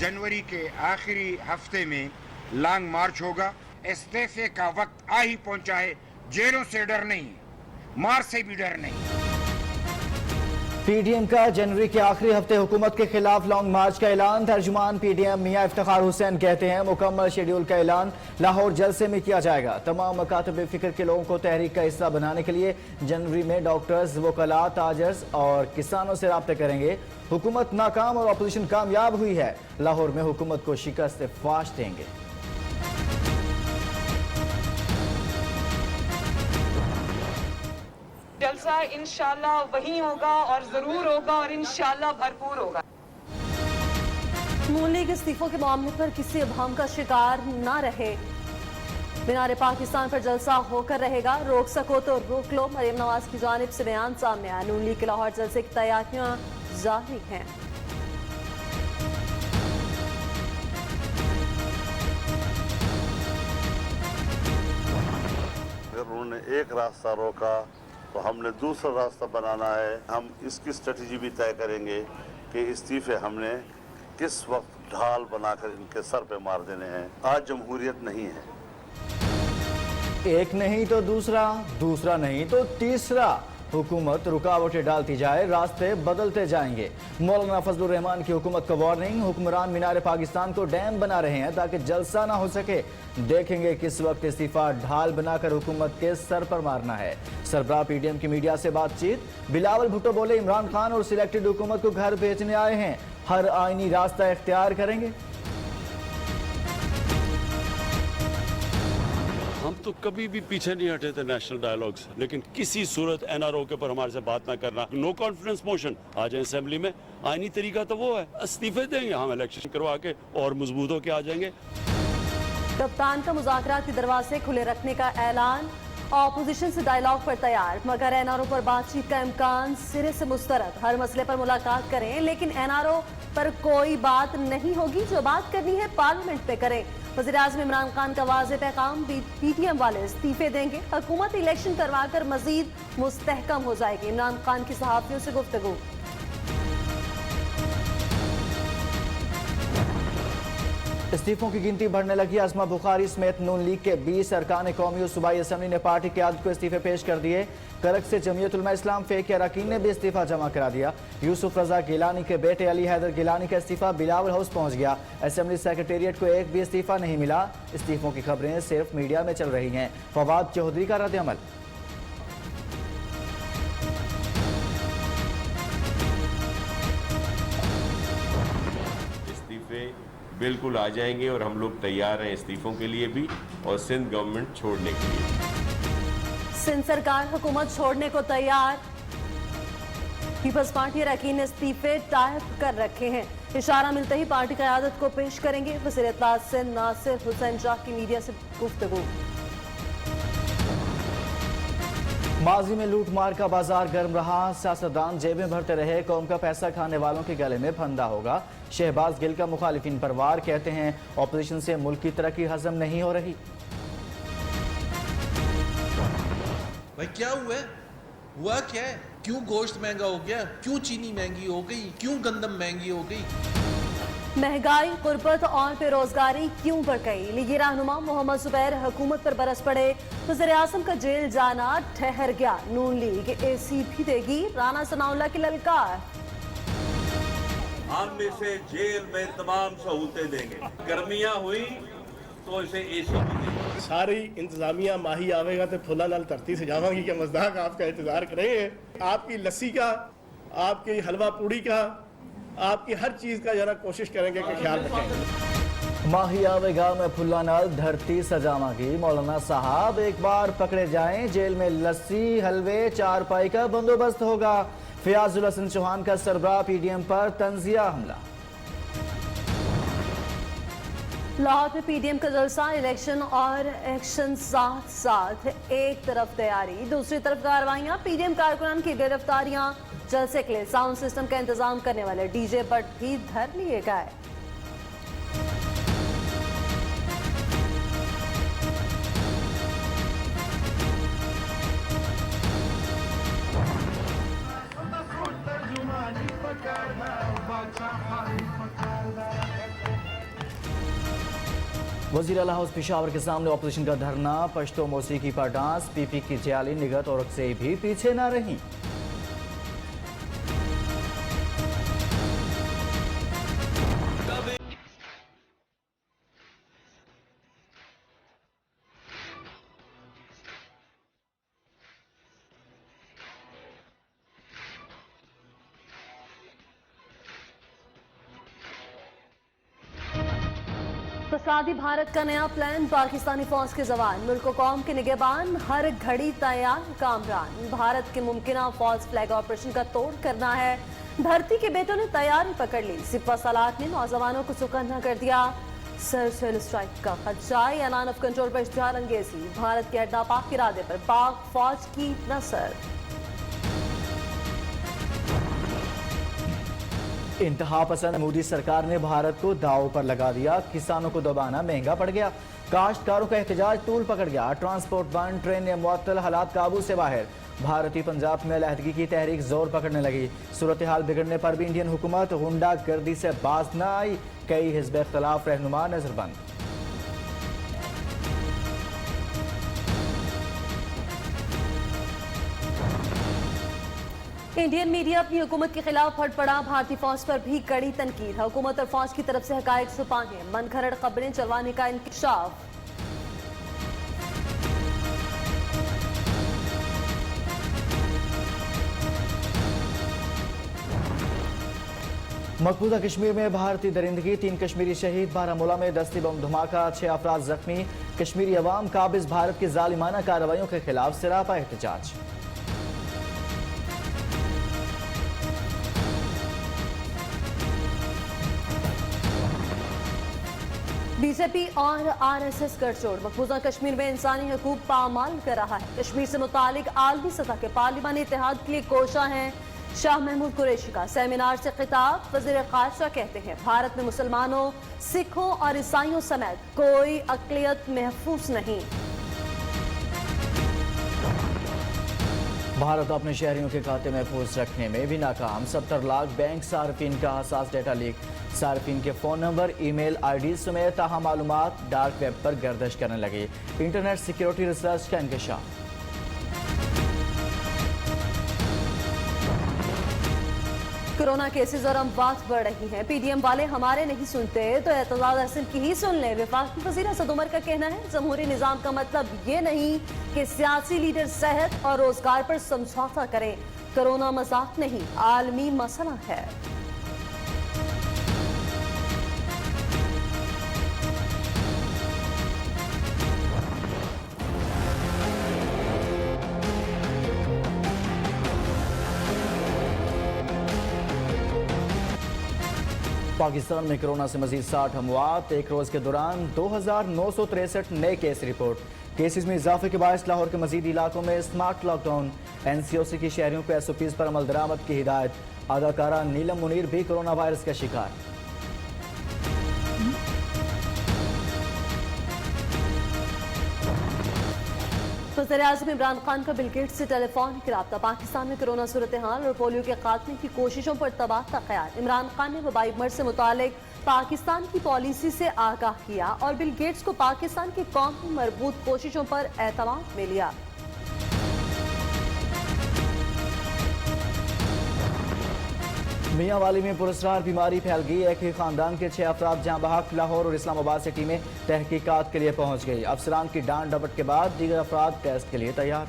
जनवरी के आखिरी हफ्ते में लॉन्ग मार्च होगा। इस्तीफे का वक्त आ ही पहुंचा है। जेलों से डर नहीं, मार से भी डर नहीं। पीडीएम का जनवरी के आखिरी हफ्ते हुकूमत के खिलाफ लॉन्ग मार्च का ऐलान। तर्जुमान पीडीएम मियां इफ्तिखार हुसैन कहते हैं मुकम्मल शेड्यूल का ऐलान लाहौर जलसे में किया जाएगा। तमाम मकातब फिक्र के लोगों को तहरीक का हिस्सा बनाने के लिए जनवरी में डॉक्टर्स, वकला, ताजर्स और किसानों से राब्ते करेंगे। हुकूमत नाकाम और अपोजिशन कामयाब हुई है। लाहौर में हुकूमत को शिकस्त फाश देंगे। जलसा इंशाल्लाह वही होगा और जरूर होगा और इंशाल्लाह भरपूर होगा। नून लीग इस्तीफों के मामले पर किसी अभाम का शिकार न रहे। मीनार पाकिस्तान पर जलसा होकर रहेगा, रोक सको तो रोक लो। मरियम नवाज की जानिब से बयान सामने आया। नून लीग के लाहौर जलसे की तैयारियां जारी हैं। अगर उन्होंने एक रास्ता रोका तो हमने दूसरा रास्ता बनाना है। हम इसकी स्ट्रेटजी भी तय करेंगे कि इस्तीफे हमने किस वक्त ढाल बनाकर इनके सर पे मार देने हैं। आज जमहूरियत नहीं है। एक नहीं तो दूसरा, दूसरा नहीं तो तीसरा। हुकूमत रुकावटें डालती जाए, रास्ते बदलते जाएंगे। मौलाना फजलुर रहमान की हुकूमत को वार्निंग। हुक्मरान मीनार पाकिस्तान को डैम बना रहे हैं ताकि जलसा ना हो सके। देखेंगे किस वक्त इस्तीफा ढाल बनाकर हुकूमत के सर पर मारना है। सरबराह पीडीएम की मीडिया से बातचीत। बिलावल भुट्टो बोले इमरान खान और सिलेक्टेड हुकूमत को घर भेजने आए हैं, हर आईनी रास्ता इख्तियार करेंगे। हम तो कभी भी पीछे नहीं हटे थे नेशनल डायलॉग से, लेकिन किसी सूरत एनआरओ के ऊपर हमारे से बात ना करना, नो कॉन्फिडेंस मोशन आ जाए असेंबली में। आईनी तरीका तो वो है, इस्तीफे देंगे, हम इलेक्शन करवा के और मजबूत होके आ जाएंगे। कप्तान का मुज़ाकरात के दरवाजे खुले रखने का ऐलान। ऑपोजिशन से डायलॉग पर तैयार, मगर एनआरओ पर बातचीत का इम्कान सिरे से मुस्तरद। हर मसले पर मुलाकात करें, लेकिन एनआरओ पर कोई बात नहीं होगी। जो बात करनी है पार्लियामेंट पे करें। वज़ीर-ए-आज़म इमरान खान का वाज़े पैगाम, पीटीएम वाले इस्तीफे देंगे, हुकूमत इलेक्शन करवाकर मजीद मुस्तहकम हो जाएगी। इमरान खान की सहाफ़ियों से गुफ्तगू। इस्तीफों की गिनती बढ़ने लगी। असमा बुखारी समेत नून लीग के 20 अरकान कौमी और सूबाई असम्बली ने पार्टी की क़यादत को इस्तीफे पेश कर दिए। करक से जमीयत उलमा इस्लाम फे के अरकान ने भी इस्तीफा जमा करा दिया। यूसुफ रजा गिलानी के बेटे अली हैदर गिलानी का इस्तीफा बिलावल हाउस पहुंच गया। असेंबली सेक्रेटेरिएट को एक भी इस्तीफा नहीं मिला। इस्तीफों की खबरें सिर्फ मीडिया में चल रही हैं। फवाद चौधरी का रद्द-ए-अमल। बिल्कुल आ जाएंगे और हम लोग तैयार हैं इस्तीफों के लिए भी और सिंध गवर्नमेंट छोड़ने के लिए। सिंध सरकार हुकूमत छोड़ने को तैयार। पीपल्स पार्टी अरकान ने इस्तीफे टाइप कर रखे हैं। इशारा मिलते ही पार्टी क़यादत को पेश करेंगे। वज़ीर इत्तलात सिंध नासिर हुसैन शाह की मीडिया से गुफ्तगू। माजी में लूट मार का बाजार गर्म रहा। सियासतदान जेबें भरते रहे, कौम का पैसा खाने वालों के गले में फंदा होगा। शहबाज गिल का मुखालिफिन पर वार, कहते हैं ऑपोजिशन से मुल्क की तरक्की हजम नहीं हो रही। भाई क्या हुआ है? हुआ क्या है? क्यों गोश्त महंगा हो गया? क्यों चीनी महंगी हो गई? क्यों गंदम महंगी हो गई? महंगाई, गुर्बत और बेरोजगारी क्यों बढ़ गई? लीगी रहनुमा मोहम्मद जुबैर हुकूमत पर बरस पड़े। वज़ीर-ए-आज़म का जेल जाना ठहर गया। नून लीग एसी भी देगी, राना सनाउल्लाह की ललकार। हम इसे जेल में तमाम सहूलतें देंगे। गर्मियां हुई तो इसे एसी देंगे। सारी इंतजामिया माही आवेगा तो फुला नाल धरती से जावांगी कि मज़दाक आपका इंतजार करेंगे। आपकी लस्सी का, आपकी हलवा पूड़ी का, आपकी हर चीज का जरा कोशिश करेंगे कि ख्याल रखेंगे। माही आवेगा में फुल्ला नाल धरती सजावांगी। मौलाना साहब एक बार पकड़े जाएं, जेल में लस्सी, हलवे, चारपाई का बंदोबस्त होगा। फयाजुल हसन चौहान का सरबराह पीडीएम पर तंजिया हमला। लाहौर में पीडीएम का जलसा, इलेक्शन और एक्शन साथ साथ। एक तरफ तैयारी, दूसरी तरफ कार्रवाइयां। पीडीएम कारकुनान की गिरफ्तारियां। जलसे के लिए साउंड सिस्टम का इंतजाम करने वाले डीजे बट भी धर लिए गए। वज़ीर आला हाउस पेशावर के सामने अपोजिशन का धरना, पश्तो मौसीकी पर डांस, पीपी की जाली निगत और से भी पीछे न रही। फसादी भारत का नया प्लान, पाकिस्तानी फौज के जवान मुल्क को कौम के निगहबान, हर घड़ी तैयार कामरान। भारत के मुमकिना फौज फ्लैग ऑपरेशन का तोड़ करना है। धरती के बेटों ने तैयारी पकड़ ली, सिपा सलार ने नौजवानों को चौकन्ना कर दिया। सर्जिकल स्ट्राइक का खदशा, ऐलान ऑफ कंट्रोल पर इश्तिहार अंगेजी, भारत के अड्डा पाक इरादे पर पाक फौज की नसर। इंतहा पसंद मोदी सरकार ने भारत को दांव पर लगा दिया, किसानों को दबाना महंगा पड़ गया, काश्तकारों का एहतजाज तूल पकड़ गया, ट्रांसपोर्ट बंद, ट्रेनें मुअत्तल, हालात काबू से बाहर। भारतीय पंजाब में अलहदगी की तहरीक जोर पकड़ने लगी, सूरत हाल बिगड़ने पर भी इंडियन हुकूमत गुंडागर्दी से बाज न आई, कई हिज़्ब इख्तिलाफ रहनुमा नजरबंद। इंडियन मीडिया अपनी हुकूमत के खिलाफ फट पड़ा, भारतीय फौज पर भी कड़ी तनकीद, हुकूमत और फौज की तरफ से हकायक छुपाने, मनगढ़ंत खबरें चलवाने का इंकशाफ। मकबूजा कश्मीर में भारतीय दरिंदगी, 3 कश्मीरी शहीद, बारामूला में दस्ती बम धमाका, 6 अफराद जख्मी, कश्मीरी अवाम काबिज, भारत की जालिमाना कार्रवाइयों के खिलाफ सरापा एहतजाज। बीजेपी और आरएसएस गठजोड़ मकबूजा कश्मीर में इंसानी हकूक पामाल कर रहा है, कश्मीर से मुतालिक आलमी सतह के पार्लिमानी इत्तेहाद के लिए कोशा है। शाह महमूद कुरैशी का सेमिनार से खिताब, वज़ीर ख़ारजा कहते हैं भारत में मुसलमानों, सिखों और ईसाइयों समेत कोई अक़लियत महफूज नहीं। भारत अपने शहरियों के खाते महफूज रखने में भी नाकाम, 70 लाख बैंक सार्फिन का हसास डेटा लीक, सार्फिन के फ़ोन नंबर, ईमेल आईडी समेत अहम मालूमात डार्क वेब पर गर्दिश करने लगी, इंटरनेट सिक्योरिटी रिसर्च का इंकशाफ। कोरोना केसेस और अमवात बढ़ रही हैं, पीडीएम वाले हमारे नहीं सुनते तो एतजाज अहसन की ही सुन ले। वफाकी वज़ीर असद उमर का कहना है जमहूरी निज़ाम का मतलब ये नहीं कि सियासी लीडर सेहत और रोजगार पर समझौता करें, कोरोना मजाक नहीं, आलमी मसला है। पाकिस्तान में कोरोना से मजीद 60 अमवात, एक रोज के दौरान 2963 नए केस रिपोर्ट, केसेस में इजाफे के बायस लाहौर के मजीद इलाकों में स्मार्ट लॉकडाउन, एनसीओसी की शहरियों को एसओपीज पर अमल दरामद की हिदायत, अदाकारा नीलम मुनीर भी कोरोना वायरस का शिकार। वज़ीर-ए-आज़म इमरान खान का बिल गेट्स से टेलीफोनिक राब्ता, पाकिस्तान में कोरोना सूरत हाल और पोलियो के खात्मे की कोशिशों पर तबादला ख्याल। इमरान खान ने वबाई मर्ज से मुतालिक पाकिस्तान की पॉलिसी से आगाह किया और बिल गेट्स को पाकिस्तान की कौमी मरबूत कोशिशों पर एतमाद में लिया। मियां वाली में पुरस्कार बीमारी फैल गई, एक ही खानदान के 6 अफराद जहां बहक लाहौर और इस्लामाबाद से टीमें तहकीकात के लिए पहुंच गई। अफसरान की डांट डपट के बाद दीगर अफराद टेस्ट के लिए तैयार।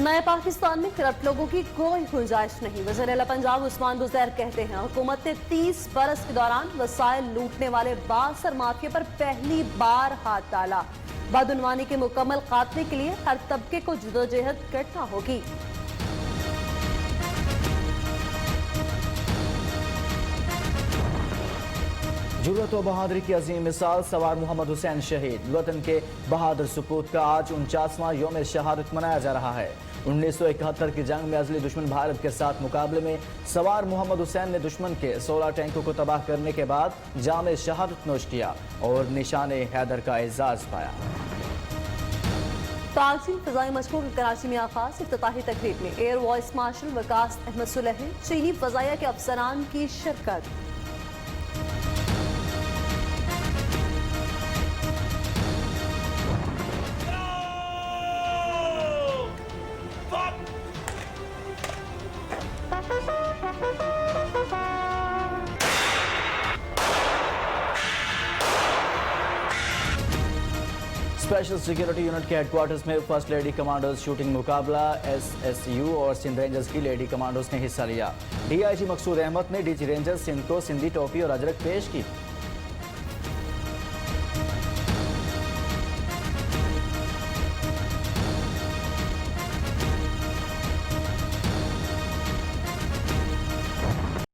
नए पाकिस्तान में करप्ट लोगों की कोई गुंजाइश नहीं, वज़ीर आला पंजाब उस्मान बुज़ैर कहते हैं हुकूमत ने 30 बरस के दौरान वसाइल लूटने वाले बासर माफिया पर पहली बार हाथ डाला। बदउनवानी के मुकम्मल खात्मे के लिए हर तबके को जदोजहद करना होगी। जुर्रत व बहादुरी की अजीम मिसाल सवार मोहम्मद हुसैन शहीद, वतन के बहादुर सपूत का आज 49वां यौम शहादत मनाया जा रहा है। 1971 की जंग में अजली दुश्मन भारत के साथ मुकाबले में सवार मोहम्मद हुसैन ने दुश्मन के 16 टैंकों को तबाह करने के बाद जाम शहादत नोश किया और निशान हैदर का एजाज पाया। पाक चीन फजाई मशकों के कराची में आगाज। इफ्तिताही तकरीब में air vice marshal Waqas Ahmed Sulehi, चीनी फजाइया के अफसरान की शिरकत। स्पेशल सिक्योरिटी यूनिट के हेडक्वार्टर्स में फर्स्ट लेडी कमांडोज शूटिंग मुकाबला, एसएसयू और सिंध रेंजर्स की लेडी कमांडोज ने हिस्सा लिया। डीआईजी मकसूद अहमद ने डीजी रेंजर्स सिंध को सिंधी टोपी और अजरक पेश की।